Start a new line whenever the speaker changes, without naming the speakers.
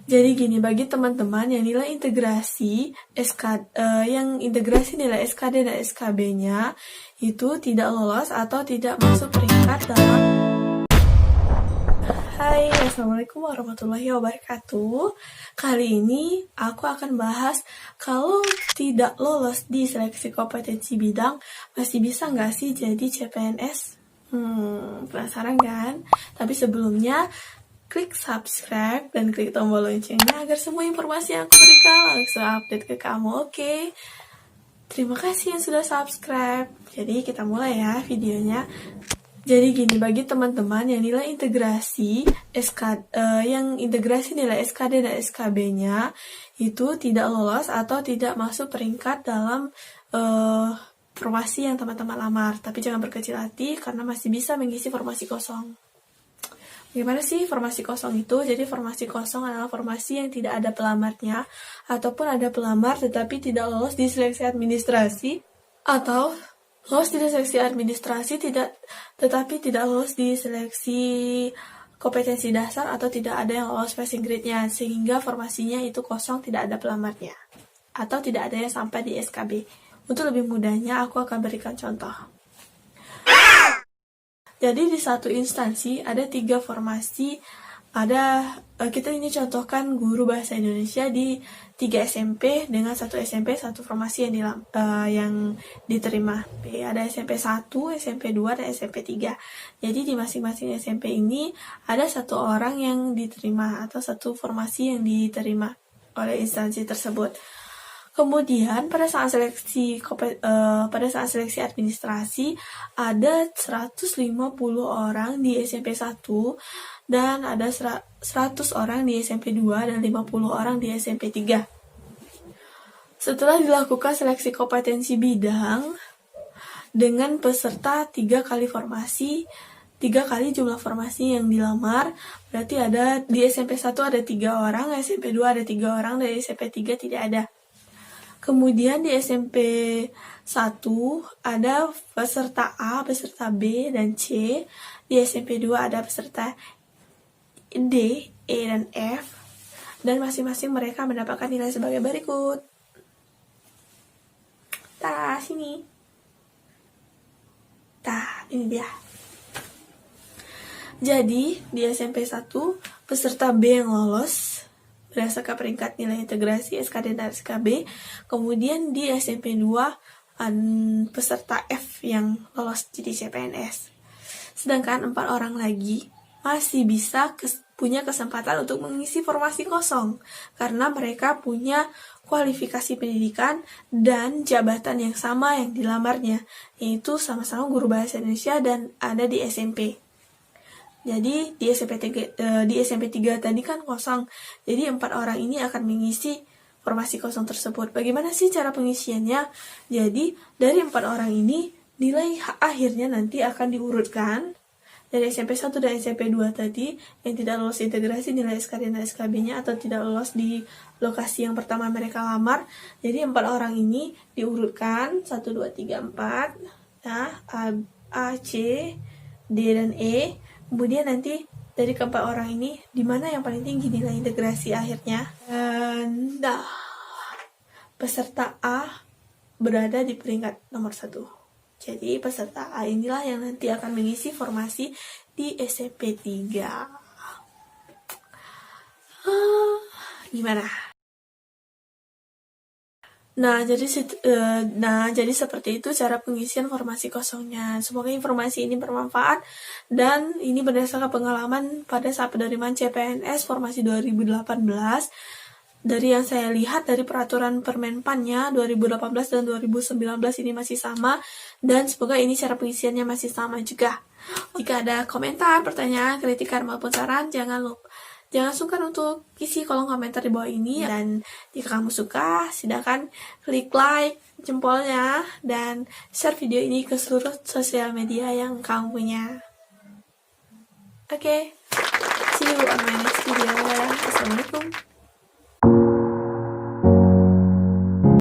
Jadi gini, bagi teman-teman yang nilai integrasi nilai SKD dan SKB-nya itu tidak lolos atau tidak masuk peringkat dalam. Hai, assalamualaikum warahmatullahi wabarakatuh. Kali ini aku akan bahas kalau tidak lolos di seleksi kompetensi bidang, masih bisa nggak sih jadi CPNS? Penasaran kan? Tapi sebelumnya, klik subscribe dan klik tombol loncengnya agar semua informasi yang aku berikan langsung update ke kamu, oke? Terima kasih yang sudah subscribe. Jadi kita mulai ya videonya. Jadi gini, bagi teman-teman yang nilai integrasi nilai SKD dan SKB-nya itu tidak lolos atau tidak masuk peringkat dalam formasi yang teman-teman lamar. Tapi jangan berkecil hati karena masih bisa mengisi formasi kosong. Gimana sih formasi kosong itu? Jadi formasi kosong adalah formasi yang tidak ada pelamarnya ataupun ada pelamar tetapi tidak lolos di seleksi administrasi, atau lolos di seleksi administrasi tetapi tidak lolos di seleksi kompetensi dasar atau tidak ada yang lolos passing grade-nya, sehingga formasinya itu kosong, tidak ada pelamarnya atau tidak ada yang sampai di SKB. Untuk lebih mudahnya aku akan berikan contoh. Jadi di satu instansi ada 3 formasi. Kita ini contohkan guru bahasa Indonesia di 3 SMP dengan 1 SMP, 1 formasi yang diterima. Ada SMP 1, SMP 2, dan SMP 3. Jadi di masing-masing SMP ini ada 1 orang yang diterima atau 1 formasi yang diterima oleh instansi tersebut. Kemudian pada saat seleksi administrasi ada 150 orang di SMP 1 dan ada 100 orang di SMP 2 dan 50 orang di SMP 3. Setelah dilakukan seleksi kompetensi bidang dengan peserta 3 kali formasi, 3 kali jumlah formasi yang dilamar, berarti ada di SMP 1 ada 3 orang, SMP 2 ada 3 orang, dan SMP 3 tidak ada. Kemudian di SMP 1 ada peserta A, peserta B, dan C. Di SMP 2 ada peserta D, E, dan F. Dan masing-masing mereka mendapatkan nilai sebagai berikut. Sini. Ini dia. Jadi, di SMP 1, peserta B yang lolos berdasarkan peringkat nilai integrasi SKD dan SKB. Kemudian di SMP 2 peserta F yang lolos jadi CPNS. Sedangkan 4 orang lagi masih bisa punya kesempatan untuk mengisi formasi kosong karena mereka punya kualifikasi pendidikan dan jabatan yang sama yang dilamarnya, yaitu sama-sama guru bahasa Indonesia dan ada di SMP. Jadi di SMP 3 tadi kan kosong. Jadi 4 orang ini akan mengisi formasi kosong tersebut. Bagaimana sih cara pengisiannya? Jadi dari 4 orang ini nilai akhirnya nanti akan diurutkan dari SMP 1 dan SMP 2 tadi yang tidak lolos integrasi nilai SKD dan SKB-nya atau tidak lolos di lokasi yang pertama mereka lamar. Jadi 4 orang ini diurutkan 1, 2, 3, 4. Nah, A, C, D, dan E. Kemudian nanti dari keempat orang ini, di mana yang paling tinggi nilai integrasi akhirnya? Dan peserta A berada di peringkat nomor 1. Jadi peserta A inilah yang nanti akan mengisi formasi di SMP 3. Gimana? Jadi seperti itu cara pengisian formasi kosongnya. Semoga informasi ini bermanfaat dan ini berdasarkan pengalaman pada saat penerimaan CPNS formasi 2018. Dari yang saya lihat dari peraturan Permenpannya 2018 dan 2019 ini masih sama, dan semoga ini cara pengisiannya masih sama juga. Jika ada komentar, pertanyaan, kritikan maupun saran, jangan sungkan untuk isi kolom komentar di bawah ini. Dan jika kamu suka, silakan klik like, jempolnya, dan share video ini ke seluruh sosial media yang kamu punya. Oke, see you on my next video. Assalamualaikum.